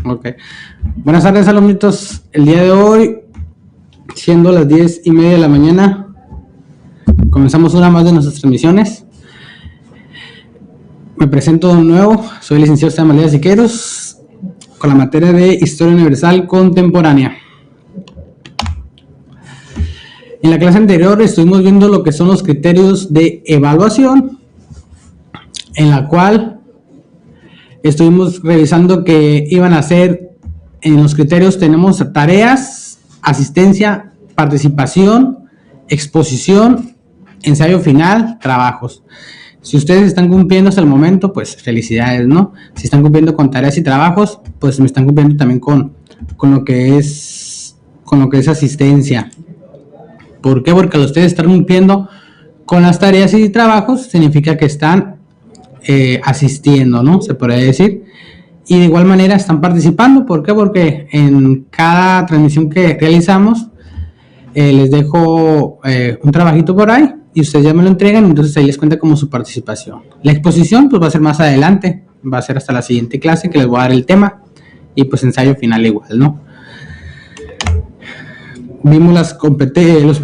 Ok. Buenas tardes, alumnitos. El día de hoy, siendo las 10:30 de la mañana, comenzamos una más de nuestras transmisiones. Me presento de nuevo. Soy el licenciado Esteban Valdivia Siqueiros, con la materia de Historia Universal Contemporánea. En la clase anterior estuvimos viendo lo que son los criterios de evaluación, en la cual estuvimos revisando que iban a ser, en los criterios tenemos tareas, asistencia, participación, exposición, ensayo final, trabajos. Si ustedes están cumpliendo hasta el momento, pues felicidades, ¿no? Si están cumpliendo con tareas y trabajos, pues me están cumpliendo también con lo que es asistencia. ¿Por qué? Porque al ustedes estar cumpliendo con las tareas y trabajos, significa que están asistiendo, ¿no? Se podría decir. Y de igual manera están participando. ¿Por qué? Porque en cada transmisión que realizamos les dejo un trabajito por ahí y ustedes ya me lo entregan, entonces ahí les cuenta como su participación. La exposición pues va a ser más adelante, va a ser hasta la siguiente clase que les voy a dar el tema, y pues ensayo final igual, ¿no? Vimos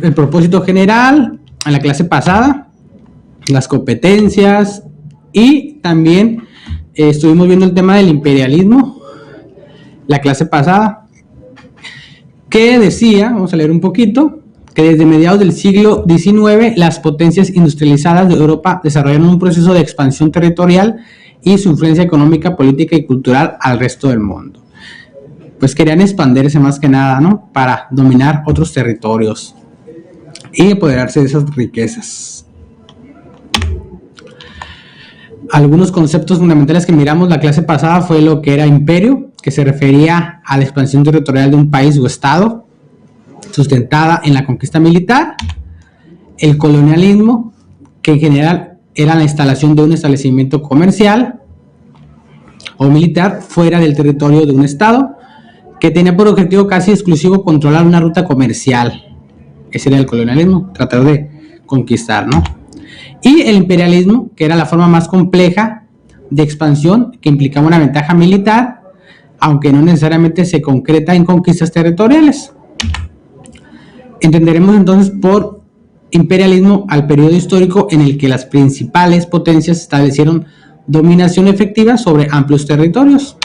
el propósito general en la clase pasada, las competencias, y también estuvimos viendo el tema del imperialismo la clase pasada, que decía, vamos a leer un poquito, que desde mediados del siglo XIX las potencias industrializadas de Europa desarrollaron un proceso de expansión territorial y su influencia económica, política y cultural al resto del mundo. Pues querían expandirse más que nada, ¿no? Para dominar otros territorios y apoderarse de esas riquezas. Algunos conceptos fundamentales que miramos la clase pasada fue lo que era imperio, que se refería a la expansión territorial de un país o estado, sustentada en la conquista militar. El colonialismo, que en general era la instalación de un establecimiento comercial o militar fuera del territorio de un estado, que tenía por objetivo casi exclusivo controlar una ruta comercial. Ese era el colonialismo, tratar de conquistar, ¿no? Y el imperialismo, que era la forma más compleja de expansión, que implicaba una ventaja militar, aunque no necesariamente se concreta en conquistas territoriales. Entenderemos entonces por imperialismo al periodo histórico en el que las principales potencias establecieron dominación efectiva sobre amplios territorios.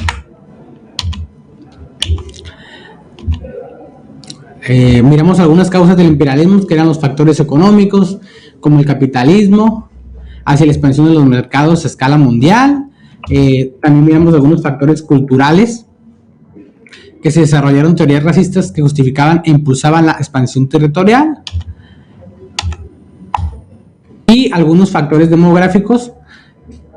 Miramos algunas causas del imperialismo, que eran los factores económicos, como el capitalismo, hacia la expansión de los mercados a escala mundial. También miramos algunos factores culturales, que se desarrollaron teorías racistas que justificaban e impulsaban la expansión territorial. Y algunos factores demográficos,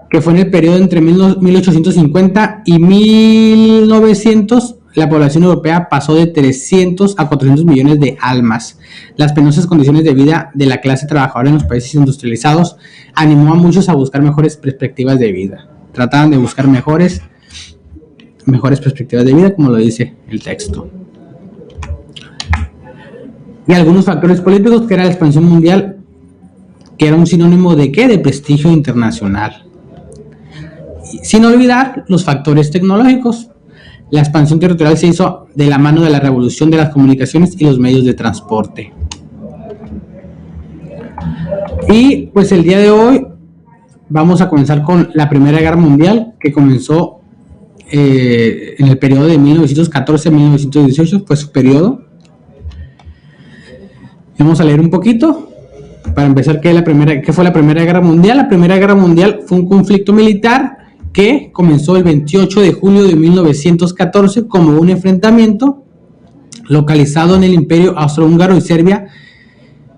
que fue en el periodo entre 1850 y 1900, la población europea pasó de 300 a 400 millones de almas. Las penosas condiciones de vida de la clase trabajadora en los países industrializados animó a muchos a buscar mejores perspectivas de vida. Trataban de buscar mejores perspectivas de vida, como lo dice el texto. Y algunos factores políticos, que era la expansión mundial, que era un sinónimo de ¿qué? De prestigio internacional. Y sin olvidar los factores tecnológicos. La expansión territorial se hizo de la mano de la revolución de las comunicaciones y los medios de transporte. Y pues el día de hoy vamos a comenzar con la Primera Guerra Mundial, que comenzó en el periodo de 1914 a 1918, fue su periodo. Vamos a leer un poquito para empezar. ¿Qué fue la Primera Guerra Mundial? La Primera Guerra Mundial fue un conflicto militar que comenzó el 28 de julio de 1914 como un enfrentamiento localizado en el Imperio Austrohúngaro y Serbia.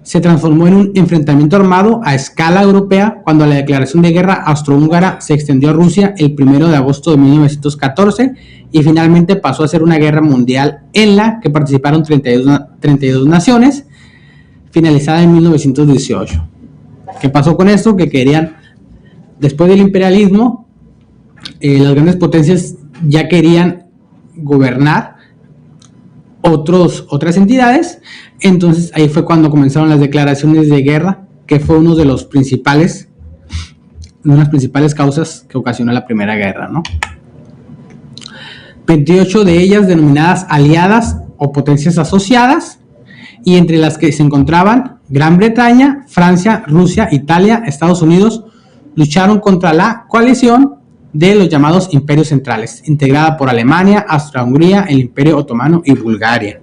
Se transformó en un enfrentamiento armado a escala europea cuando la declaración de guerra austrohúngara se extendió a Rusia el 1 de agosto de 1914 y finalmente pasó a ser una guerra mundial en la que participaron 32 naciones, finalizada en 1918. ¿Qué pasó con esto? Que querían, después del imperialismo, las grandes potencias ya querían gobernar otras entidades. Entonces ahí fue cuando comenzaron las declaraciones de guerra, que fue una de las principales causas que ocasionó la Primera Guerra, ¿no? 28 de ellas denominadas aliadas o potencias asociadas, y entre las que se encontraban Gran Bretaña, Francia, Rusia, Italia, Estados Unidos, lucharon contra la coalición de los llamados imperios centrales, integrada por Alemania, Austria-Hungría, el Imperio Otomano y Bulgaria.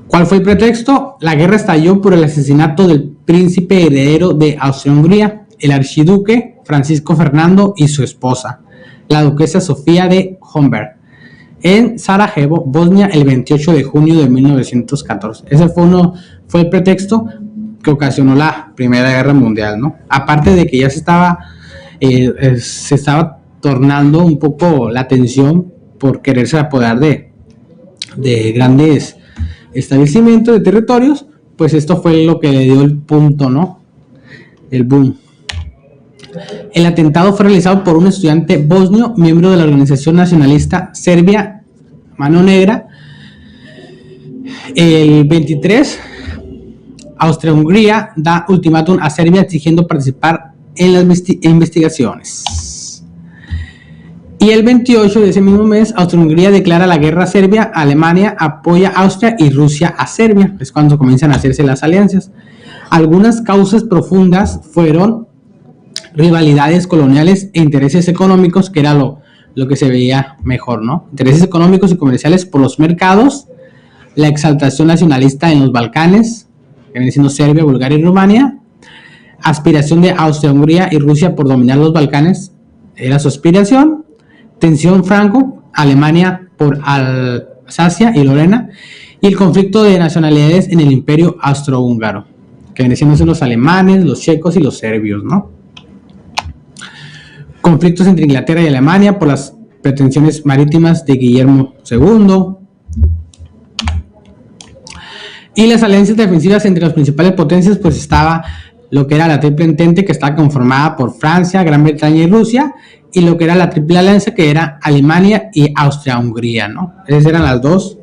¿Cuál fue el pretexto? La guerra estalló por el asesinato del príncipe heredero de Austria-Hungría, el archiduque Francisco Fernando, y su esposa, la duquesa Sofía de Homberg, en Sarajevo, Bosnia, el 28 de junio de 1914. Ese fue el pretexto que ocasionó la Primera Guerra Mundial, ¿no? Aparte de que ya se estaba tornando un poco la tensión por quererse apoderar de grandes establecimientos, de territorios, pues esto fue lo que le dio el punto, ¿no? El boom. El atentado fue realizado por un estudiante bosnio, miembro de la organización nacionalista Serbia Mano Negra. El 23, Austria-Hungría da ultimátum a Serbia exigiendo participar en las investigaciones. Y el 28 de ese mismo mes, Austria-Hungría declara la guerra a Serbia, Alemania apoya a Austria y Rusia a Serbia. Es cuando comienzan a hacerse las alianzas. Algunas causas profundas fueron rivalidades coloniales e intereses económicos, que era lo que se veía mejor, ¿no? Intereses económicos y comerciales por los mercados, la exaltación nacionalista en los Balcanes, que viene siendo Serbia, Bulgaria y Rumania, aspiración de Austria-Hungría y Rusia por dominar los Balcanes, era su aspiración, tensión franco-Alemania por Alsacia y Lorena, y el conflicto de nacionalidades en el Imperio Austrohúngaro, que viene siendo los alemanes, los checos y los serbios, ¿no? Conflictos entre Inglaterra y Alemania por las pretensiones marítimas de Guillermo II. Y las alianzas defensivas entre las principales potencias, pues estaba lo que era la Triple Entente, que estaba conformada por Francia, Gran Bretaña y Rusia, y lo que era la Triple Alianza, que era Alemania y Austria-Hungría, ¿no? Esas eran las dos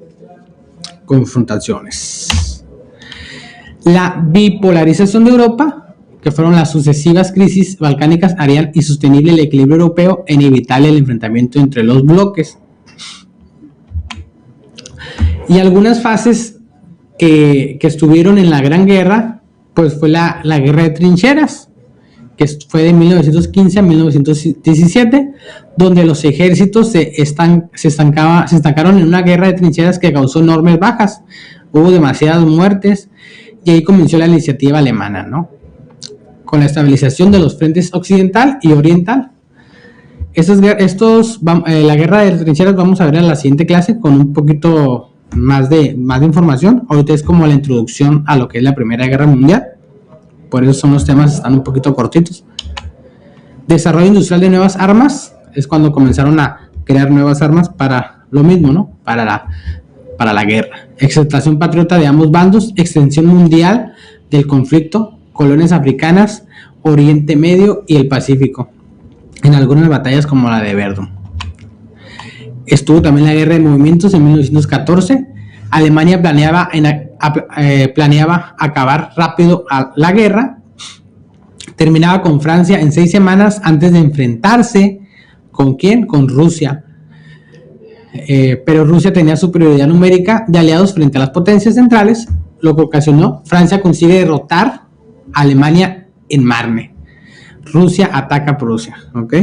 confrontaciones. La bipolarización de Europa, que fueron las sucesivas crisis balcánicas, harían insostenible el equilibrio europeo e inevitable el enfrentamiento entre los bloques. Y algunas fases que estuvieron en la Gran Guerra, pues fue la Guerra de Trincheras, que fue de 1915 a 1917, donde los ejércitos se estancaron en una guerra de trincheras que causó enormes bajas. Hubo demasiadas muertes y ahí comenzó la iniciativa alemana, ¿no? Con la estabilización de los frentes occidental y oriental. La guerra de trincheras vamos a ver en la siguiente clase con un poquito más de información. Ahorita es como la introducción a lo que es la Primera Guerra Mundial. Por eso los temas están un poquito cortitos. Desarrollo industrial de nuevas armas. Es cuando comenzaron a crear nuevas armas para lo mismo, ¿no? Para la guerra. Exaltación patriota de ambos bandos. Extensión mundial del conflicto. Colonias africanas, Oriente Medio y el Pacífico, en algunas batallas como la de Verdun. Estuvo también la guerra de movimientos en 1914. Alemania planeaba acabar rápido a la guerra. Terminaba con Francia en 6 semanas antes de enfrentarse ¿con quién? Con Rusia. Pero Rusia tenía superioridad numérica de aliados frente a las potencias centrales, lo que ocasionó Francia consigue derrotar Alemania en Marne. Rusia ataca a Prusia, ¿ok?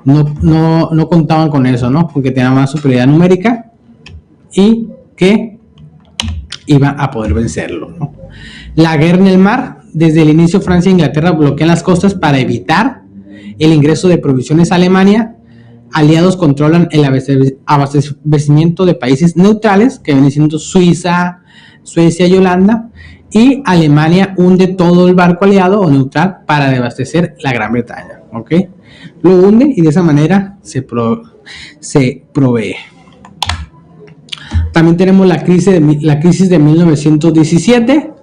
No contaban con eso, ¿no? Porque tenía más superioridad numérica y que iba a poder vencerlo, ¿no? La guerra en el mar. Desde el inicio, Francia e Inglaterra bloquean las costas para evitar el ingreso de provisiones a Alemania. Aliados controlan el abastecimiento de países neutrales, que vienen siendo Suiza, Suecia y Holanda. Y Alemania hunde todo el barco aliado o neutral para abastecer la Gran Bretaña, ¿ok? Lo hunde y de esa manera se provee. También tenemos la crisis de 1917,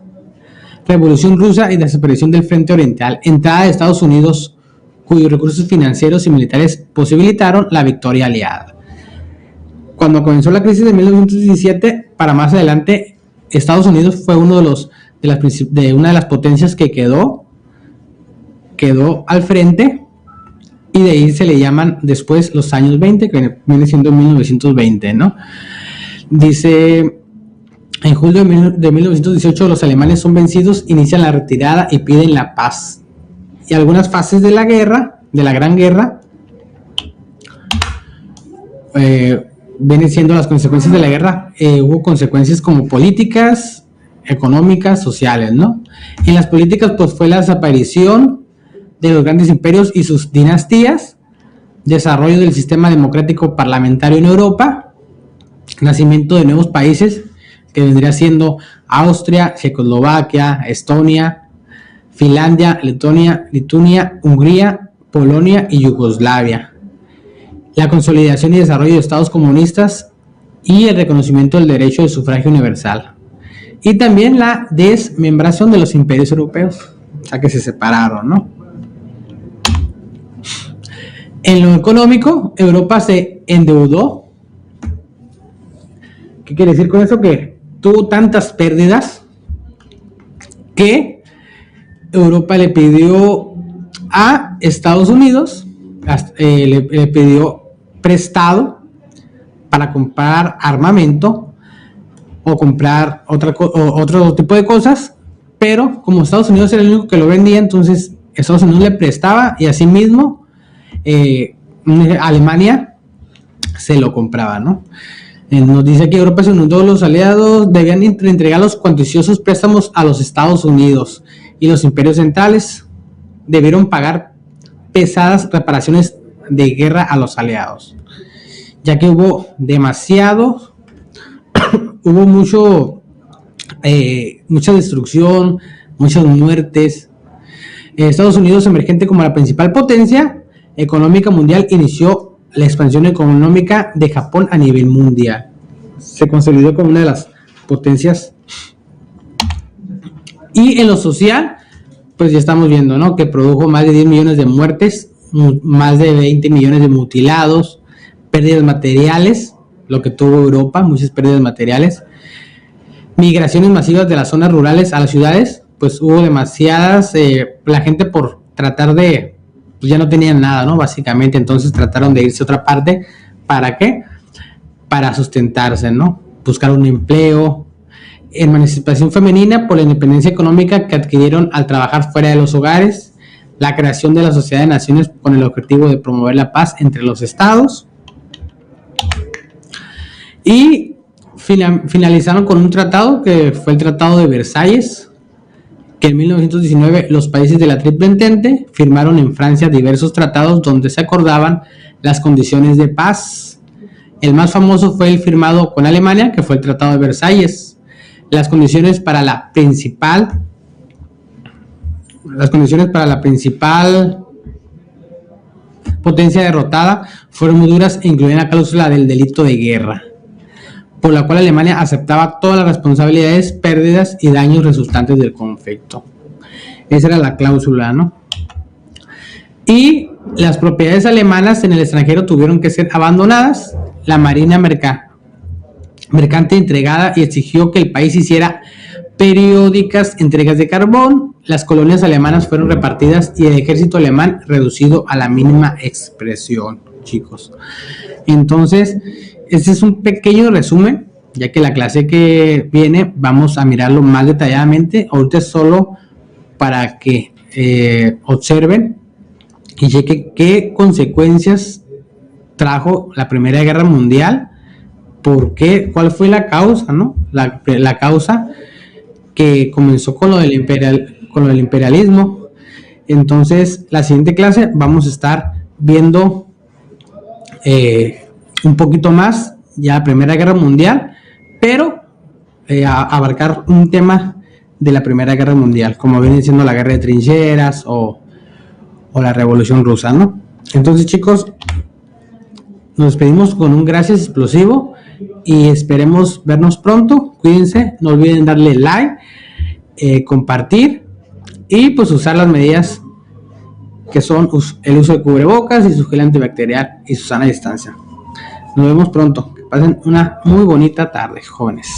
Revolución Rusa y desaparición del Frente Oriental, entrada de Estados Unidos, cuyos recursos financieros y militares posibilitaron la victoria aliada. Cuando comenzó la crisis de 1917, para más adelante, Estados Unidos fue una de las potencias que quedó al frente y de ahí se le llaman después los años 20, que viene siendo 1920, ¿no? Dice, en julio de 1918 los alemanes son vencidos, inician la retirada y piden la paz. Y algunas fases de la guerra, de la Gran Guerra, vienen siendo las consecuencias de la guerra. Hubo consecuencias como políticas, económicas, sociales, ¿no? En las políticas, pues fue la desaparición de los grandes imperios y sus dinastías, desarrollo del sistema democrático parlamentario en Europa, nacimiento de nuevos países, que vendría siendo Austria, Checoslovaquia, Estonia, Finlandia, Lituania, Hungría, Polonia y Yugoslavia. La consolidación y desarrollo de estados comunistas y el reconocimiento del derecho de sufragio universal. Y también la desmembración de los imperios europeos, o sea que se separaron, ¿no? En lo económico, Europa se endeudó. ¿Qué quiere decir con eso? Que tuvo tantas pérdidas que Europa le pidió a Estados Unidos, le pidió prestado para comprar armamento o comprar otro tipo de cosas, pero como Estados Unidos era el único que lo vendía, entonces Estados Unidos le prestaba y asimismo Alemania se lo compraba, ¿no? Nos dice que Europa se inundó, los aliados debían entregar los cuantiosos préstamos a los Estados Unidos y los imperios centrales debieron pagar pesadas reparaciones de guerra a los aliados, ya que hubo mucha destrucción, muchas muertes. Estados Unidos, emergente como la principal potencia económica mundial, inició la expansión económica de Japón a nivel mundial. Se consolidó como una de las potencias. Y en lo social, pues ya estamos viendo, ¿no? Que produjo más de 10 millones de muertes, más de 20 millones de mutilados, pérdidas materiales, lo que tuvo Europa, muchas pérdidas materiales, migraciones masivas de las zonas rurales a las ciudades, pues hubo demasiadas, la gente por tratar de, pues ya no tenían nada, ¿no? Básicamente, entonces trataron de irse a otra parte, ¿para qué? Para sustentarse, ¿no? Buscar un empleo, emancipación femenina por la independencia económica que adquirieron al trabajar fuera de los hogares, la creación de la Sociedad de Naciones con el objetivo de promover la paz entre los estados, y finalizaron con un tratado que fue el Tratado de Versalles, que en 1919 los países de la Triple Entente firmaron en Francia diversos tratados donde se acordaban las condiciones de paz. El más famoso fue el firmado con Alemania, que fue el Tratado de Versalles. Las condiciones para la principal potencia derrotada fueron muy duras e incluían la cláusula del delito de guerra, por la cual Alemania aceptaba todas las responsabilidades, pérdidas y daños resultantes del conflicto. Esa era la cláusula, ¿no? Y las propiedades alemanas en el extranjero tuvieron que ser abandonadas. La marina mercante entregada y exigió que el país hiciera periódicas entregas de carbón. Las colonias alemanas fueron repartidas y el ejército alemán reducido a la mínima expresión, chicos. Entonces, este es un pequeño resumen, ya que la clase que viene vamos a mirarlo más detalladamente. Ahorita es solo para que observen y chequen qué consecuencias trajo la Primera Guerra Mundial, por qué, cuál fue la causa, ¿no? La causa que comenzó con lo del imperialismo. Entonces, la siguiente clase vamos a estar viendo un poquito más ya la Primera Guerra Mundial, pero abarcar un tema de la Primera Guerra Mundial, como viene siendo la guerra de trincheras o la Revolución Rusa, ¿no? Entonces, chicos, nos despedimos con un gracias explosivo y esperemos vernos pronto. Cuídense, no olviden darle like, compartir y pues usar las medidas que son el uso de cubrebocas y su gel antibacterial y su sana distancia. Nos vemos pronto. Que pasen una muy bonita tarde, jóvenes.